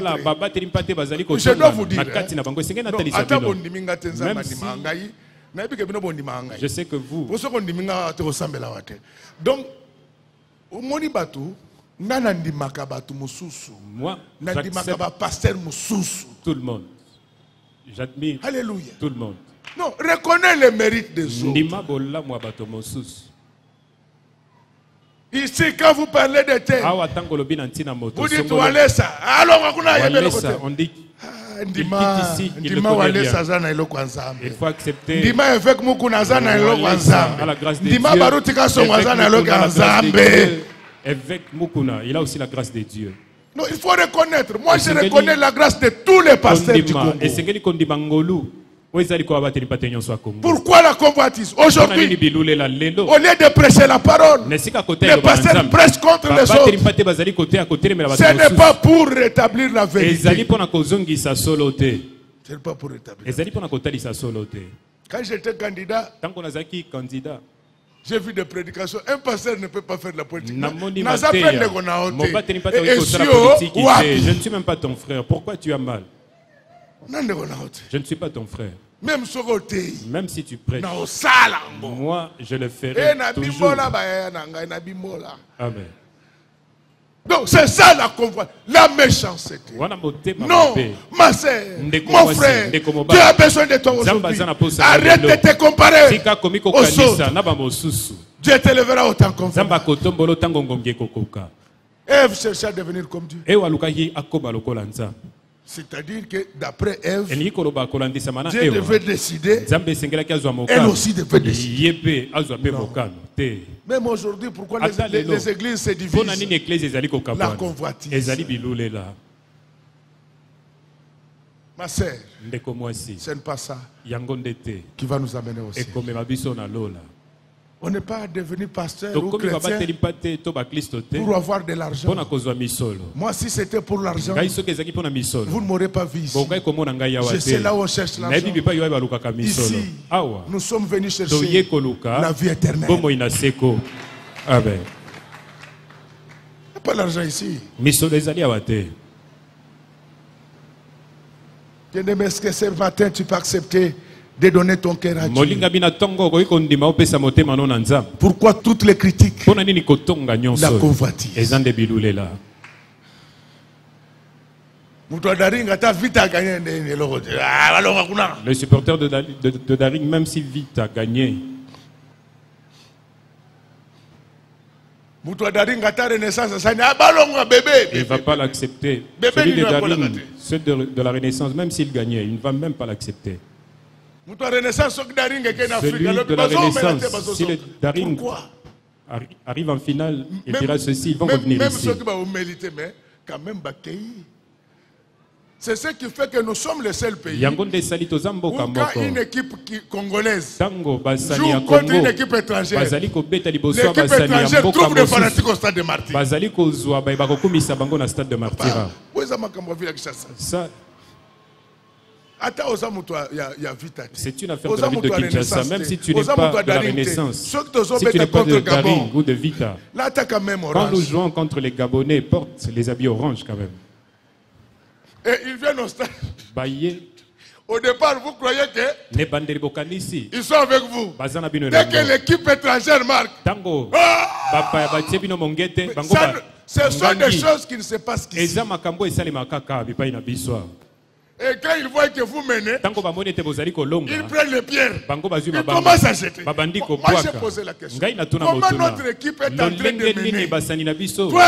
Je dois vous dire. Je sais que vous. Donc, moi, j'accepte tout le monde. J'admire tout le monde. Non, reconnais les mérites des autres. Ici, quand vous parlez de terre, vous dites Walesa. Alors, on dit il faut accepter. Avec Mukuna, il a aussi la grâce de Dieu. Non, il faut reconnaître. Moi, je reconnais la grâce de tous les pasteurs du Congo. Pourquoi la convoitise? Aujourd'hui, au lieu de prêcher la parole, les pasteurs prêchent contre les autres. Ce n'est pas pour rétablir la vérité. Ce n'est pas pour rétablir. Quand j'étais candidat, j'ai vu des prédications. Un pasteur ne peut pas faire de la politique. Je ne suis même pas ton frère. Pourquoi tu as mal? Je ne suis pas ton frère. Même si tu prêches, moi je le ferai toujours. Amen. Donc c'est ça la convoitise, la méchanceté. Non, ma soeur, mon frère, Dieu a besoin de toi aujourd'hui. Arrête de te comparer aux autres. Dieu t'élèvera autant qu'on veut. Ève cherchait à devenir comme Dieu. C'est-à-dire que d'après Ève, Dieu devait décider, elle aussi devait décider. Même aujourd'hui, pourquoi les églises se divisent? La convoitise. Ma sœur, ce n'est pas ça qui va nous amener au ciel. On n'est pas devenu pasteur ou chrétien pour avoir de l'argent. Moi, si c'était pour l'argent, vous ne m'aurez pas vu ici. Je sais là où on cherche l'argent. Ici, nous sommes venus chercher la vie éternelle. Il n'y a pas l'argent ici. Bien-aimé, est-ce que ce matin tu peux accepter de donner ton cœur à Dieu? Pourquoi toutes les critiques? La convoitise. Le supporter de Daring, même si vite a gagné, il ne va pas l'accepter. Celui de Daring, ceux de la Renaissance, même s'il gagnait, il ne va même pas l'accepter. Celui de la Renaissance, si le Daring arrive en finale, il dira ceci, ils vont revenir ici. C'est ce qui fait que nous sommes le seul pays où quand une équipe congolaise joue contre une équipe étrangère, l'équipe étrangère trouve des fanatiques au stade de Martyrs. C'est une affaire de la ville de Kinshasa. Même si tu n'es pas de la Renaissance, si tu n'es pas de Daring ou de Vita, quand nous jouons contre les Gabonais, portent les habits orange quand même. Et ils viennent au stade. Au départ, vous croyez que ils sont avec vous. Dès que l'équipe étrangère marque, ce sont des choses qui ne se passent qu'ici. Et quand ils voient que vous menez, ils prennent les pierres. Ils commencent à jeter. Moi, j'ai posé la question. Comment notre équipe est en train de mener? Toi,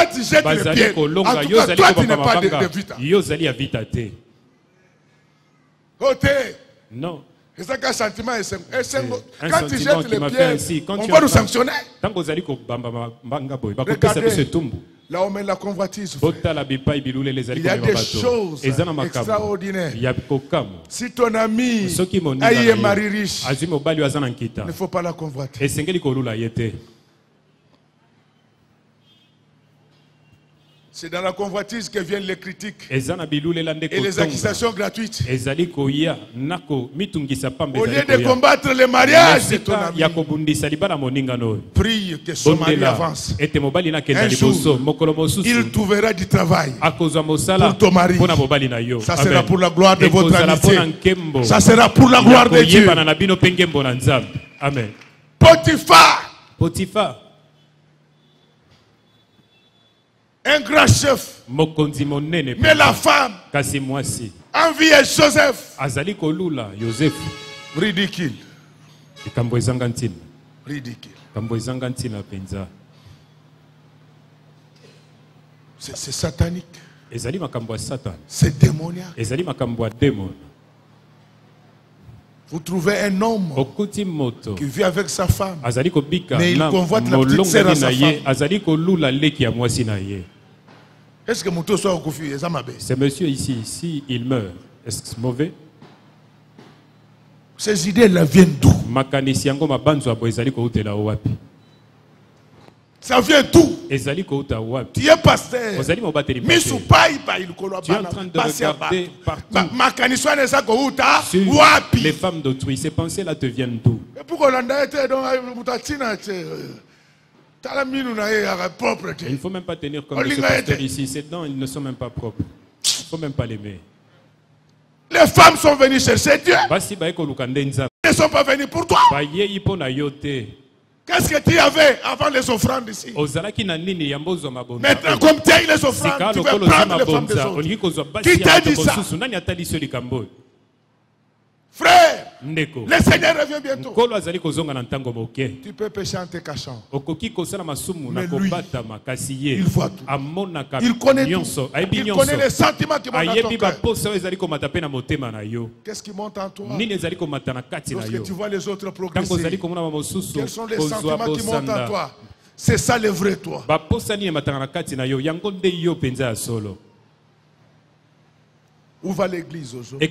tu jettes les pierres. En tout cas, toi, tu n'es pas de Vita. Côté. Non. C'est un sentiment. Quand tu jettes les pierres, on va nous sanctionner. Regardez. Là où mène la convoitise, il y a des choses extraordinaires. Si ton ami a eu un mari riche, il ne faut pas la convoiter. C'est dans la convoitise que viennent les critiques et les accusations gratuites. Au lieu de combattre le mariage de ton ami, prie que son mari avance. Un jour, il trouvera du travail pour ton mari. Ça sera pour la gloire de votre amitié. Ça sera pour la gloire de Dieu. Amen. Potiphar, un grand chef, mais la femme enviait Joseph. Ridicule. C'est satanique. C'est démoniaque. Vous trouvez un homme qui vit avec sa femme, mais il convoite la petite sœur à sa femme. Est-ce que ce monsieur ici, si il meurt, est-ce que c'est mauvais? Ces idées là viennent d'où? Ça vient d'où? Tu es pasteur. Tu es en train de regarder partout sur les femmes d'autrui. Ces pensées-là te viennent d'où? Il ne faut même pas tenir comme ce pasteur ici. Ces dents, ils ne sont même pas propres. Il ne faut même pas l'aimer. Les femmes sont venues chercher Dieu. Elles ne sont pas venues pour toi. Qu'est-ce que tu avais avant les offrandes ici? Maintenant, comme tu as eu les offrandes, tu veux prendre les femmes des autres. Qui t'a dit ça? Frère, Le Seigneur revient bientôt. Tu peux pécher en te cachant. Mais lui, il voit tout. Il connaît tout. Il connaît les sentiments qui montent dans ton cœur. Qu'est-ce qui monte en toi? Lorsque tu vois les autres progresser, quels sont les sentiments qui montent en toi? C'est ça le vrai toi. Où va l'église aujourd'hui?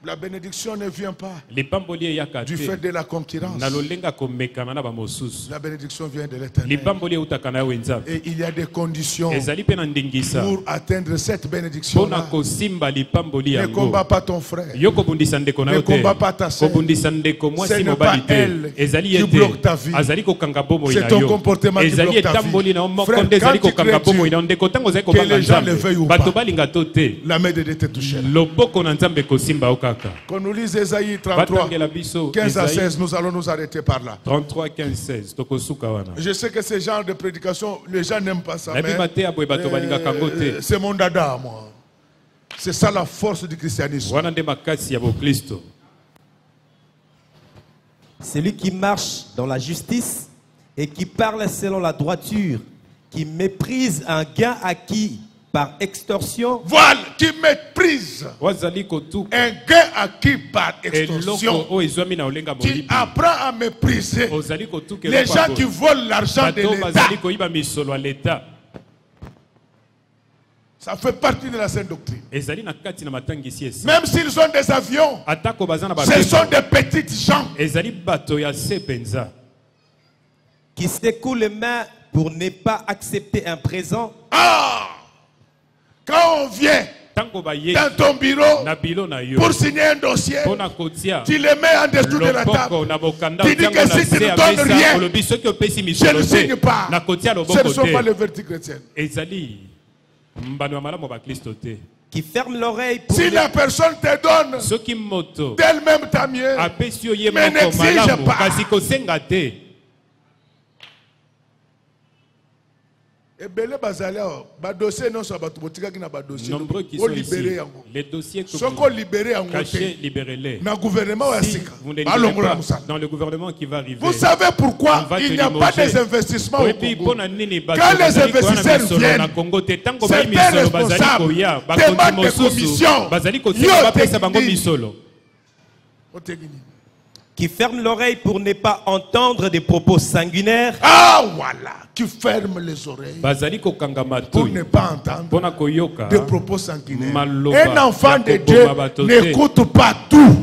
La bénédiction ne vient pas du fait de la concurrence. La bénédiction vient de l'Éternel. Et il y a des conditions pour atteindre cette bénédiction-là. Ne combat pas ton frère. Ne combat pas ta soeur. Ce n'est pas elle qui bloque ta vie. C'est ton comportement qui bloque ta vie. Frère, quand tu crées Dieu, que les gens le veuillent ou pas, la main de Dieu te touchera. Quand nous lisons Ésaïe 33, 15 à 16, nous allons nous arrêter par là. 33, 15, 16. Je sais que ce genre de prédication, les gens n'aiment pas ça, mais c'est mon dada, moi. C'est ça la force du christianisme. Celui qui marche dans la justice et qui parle selon la droiture, qui méprise un gain acquis par extorsion. Voilà, qui méprise un gain acquis par extorsion. Qui apprend à mépriser les gens qui volent l'argent de l'État. Ça fait partie de la sainte doctrine. Même s'ils ont des avions, ce sont des petites gens qui secouent les mains pour ne pas accepter un présent. Ah! Quand on vient dans ton bureau pour signer un dossier, tu le mets en dessous de la table. Tu dis que si tu ne donnes rien, je ne signe pas. Ce ne sont pas les vertus chrétiennes. Qui ferme l'oreille pour... Si la personne te donne d'elle-même, tant mieux. Mais n'exige pas. Nombreux qui sont ici, les dossiers que vous cachez, libérez-les. Si vous ne libérez pas dans le gouvernement qui va arriver, vous savez pourquoi il n'y a pas des investissements au Congo? Quand les investisseurs viennent, certains responsables demandent des commissions. Qui ferme l'oreille pour ne pas entendre des propos sanguinaires. Ah voilà, qui ferme les oreilles pour ne pas entendre des propos sanguinaires. Un enfant de Dieu n'écoute pas tout.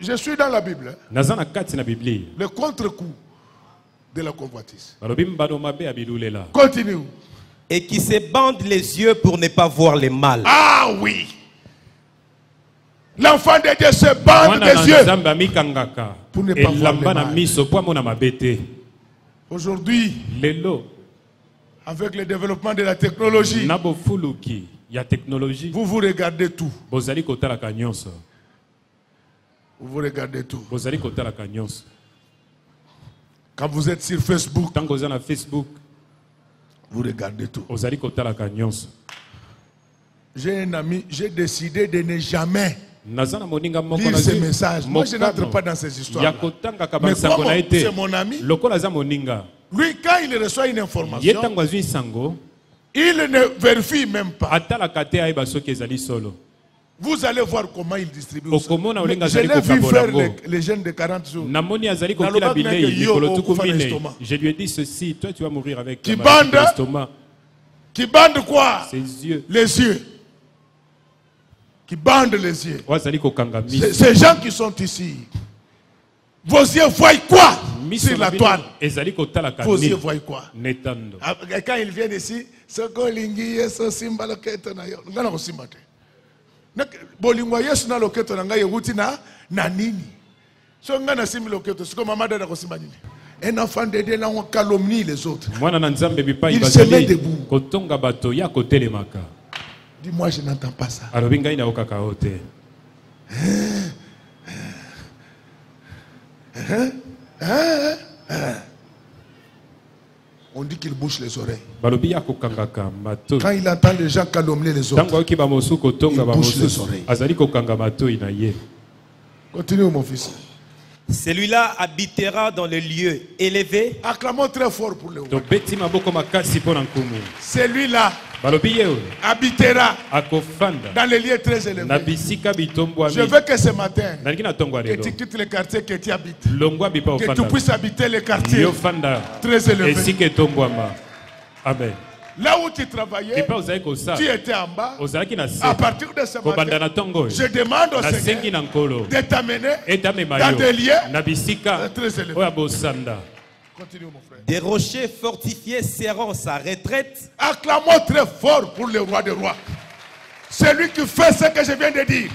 Je suis dans la Bible. Le contre-coup de la convoitise. Continue. Et qui se bandent les yeux pour ne pas voir les mal. Ah oui. L'enfant de Dieu se bande des yeux pour ne pas voir le mal. Aujourd'hui, avec le développement de la technologie, vous vous regardez tout. Vous vous regardez tout. Quand vous êtes sur Facebook, vous regardez tout. J'ai un ami, j'ai décidé de ne jamais lire ces messages. Moi, je n'entre pas dans ces histoires. Mais comment c'est mon ami? Lui, quand il reçoit une information, il ne vérifie même pas. Vous allez voir comment il distribue ça. Je l'ai vu faire les jeunes de 40 jours. Je lui ai dit ceci, toi tu vas mourir avec qui bande quoi? Ses yeux. Les yeux. Qui bandent les yeux. Ces gens qui sont ici, vos yeux voient quoi sur la toile? Vos yeux voient quoi? Quand ils viennent ici, un enfant de Dieu, on calomnie les autres. Il se met debout. Dis-moi, je n'entends pas ça. On dit qu'il bouche les oreilles. Quand il entend les gens calomnier les autres, il bouche les oreilles. Continue, mon fils. Celui-là habitera dans les lieux élevés. Acclamons très fort pour le roi. Celui-là habitera dans les lieux très élevés. Je veux que ce matin, que tu quittes les quartiers que tu habites, que tu puisses habiter les quartiers très élevés. Amen. Là où tu travaillais, tu étais en bas. À partir de ce matin, je demande au Seigneur de t'amener dans des lieux très élevés. Continue, mon frère. Des rochers fortifiés serrant sa retraite. Acclamons très fort pour le roi des rois. Celui qui fait ce que je viens de dire.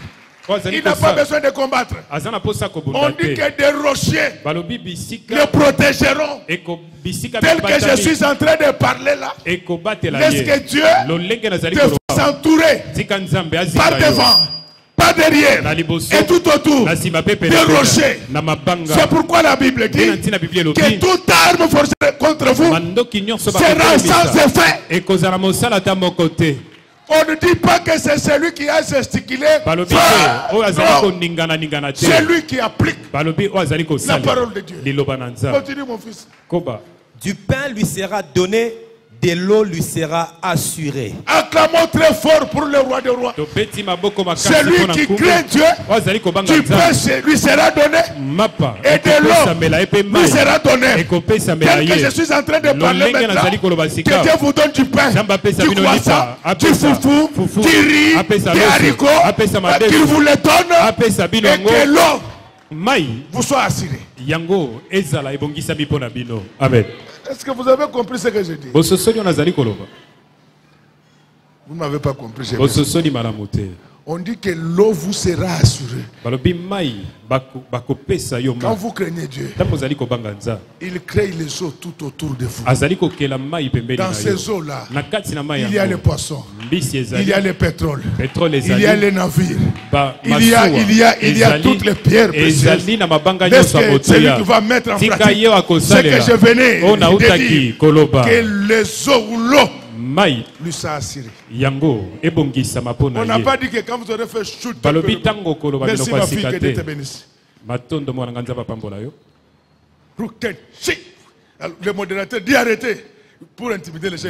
Il n'a pas besoin de combattre. On dit que des rochers le protégeront. Tel que je suis en train de parler là. Laisse que Dieu te s'entourer par devant, par derrière et tout autour des rochers. C'est pourquoi la Bible dit que toute arme forcée contre vous sera sans effet. On ne dit pas que c'est celui qui a gesticulé. C'est lui qui applique la parole de Dieu. Continue, mon fils. Du pain lui sera donné, de l'eau lui sera assurée. Acclamons très fort pour le roi des rois. Celui qui craint Dieu, du pain lui sera donné et de l'eau lui sera donnée. Tel que je suis en train de parler maintenant, que Dieu vous donne du pain, du croissant, du foufou, du riz, des haricots, qu'il vous le donne et que l'eau vous soit assurée. Amen. Est-ce que vous avez compris ce que je dis? Vous ne m'avez pas compris. On dit que l'eau vous sera assurée. Quand vous craignez Dieu, il crée les eaux tout autour de vous. Dans ces eaux-là, il y a les poissons, il y a le pétrole, il y a les navires, il y a toutes les pierres précieuses. Celui qui va mettre en pratique ce que je venais de dire, que les eaux ou l'eau lui sera assuré. On n'a pas dit que quand vous aurez fait chute, merci ma fille, que Dieu te bénisse. Le modérateur dit arrêtez pour intimider les gens.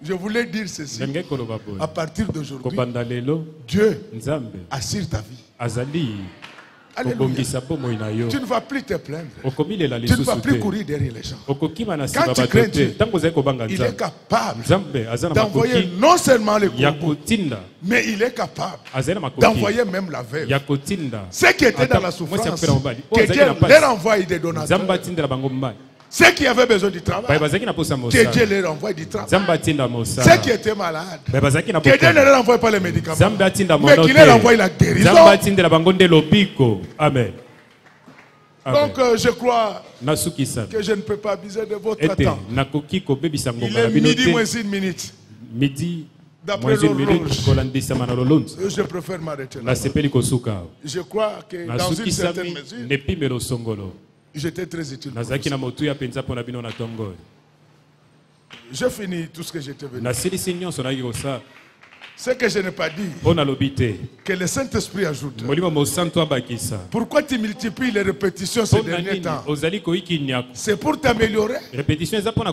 Je voulais dire ceci. À partir d'aujourd'hui, Dieu assure ta vie. Alléluia. Tu ne vas plus te plaindre. Tu ne vas plus courir derrière les gens. Quand tu crains Dieu, il est capable d'envoyer non seulement les coups, mais il est capable d'envoyer même la veuve. Ceux qui étaient dans la souffrance, que Dieu leur envoie des donateurs. Ceux qui avaient besoin du travail, que Dieu leur envoie du travail. Ceux qui étaient malades, que Dieu ne leur envoie pas les médicaments, mais qu'il leur envoie la guérison. Amen. Donc je crois que je ne peux pas abuser de votre temps. Il est midi moins une minute. D'après l'horloge, je préfère m'arrêter là. Je crois que dans une certaine mesure, j'étais très utile. Je finis tout ce que j'étais venu. Ce que je n'ai pas dit, que le Saint-Esprit ajoute. Pourquoi tu multiplies les répétitions ces derniers temps? C'est pour t'améliorer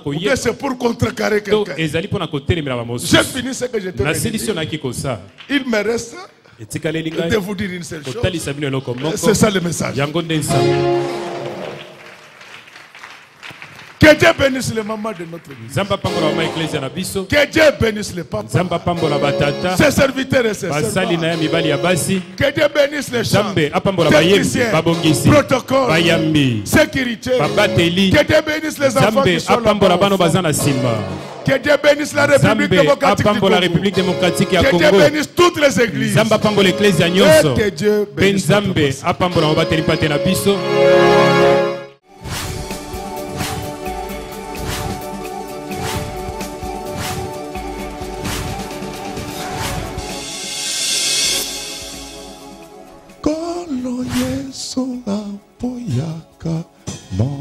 ou bien c'est pour contrecarrer quelqu'un? J'ai fini ce que j'étais venu dire. Il me reste de vous dire une seule chose. C'est ça le message. Que Dieu bénisse les mamans de notre église. Que Dieu bénisse les papas, ses serviteurs et ses servantes. Que Dieu bénisse les gens, techniciens, protocoles, sécurité. Que Dieu bénisse les enfants qui sont là-bas. Que Dieu bénisse la République démocratique du Congo. Que Dieu bénisse toutes les églises. Et que Dieu bénisse notre passé. Kolo Yesu apoyaka mo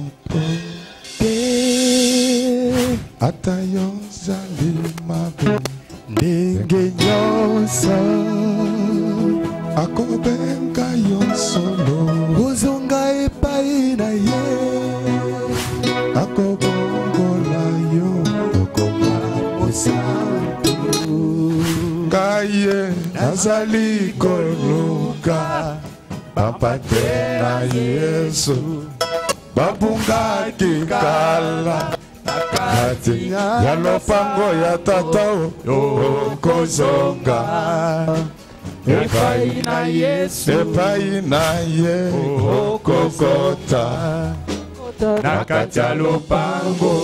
akobenga yo solo ozonga epai na ye akobongola yo okoma mosantu kaye nazali koluka papa te na Yesu babungaki kala nakati ya lopango ya tata okozonga epai na Yesu epai na ye okokota nakati ya lopango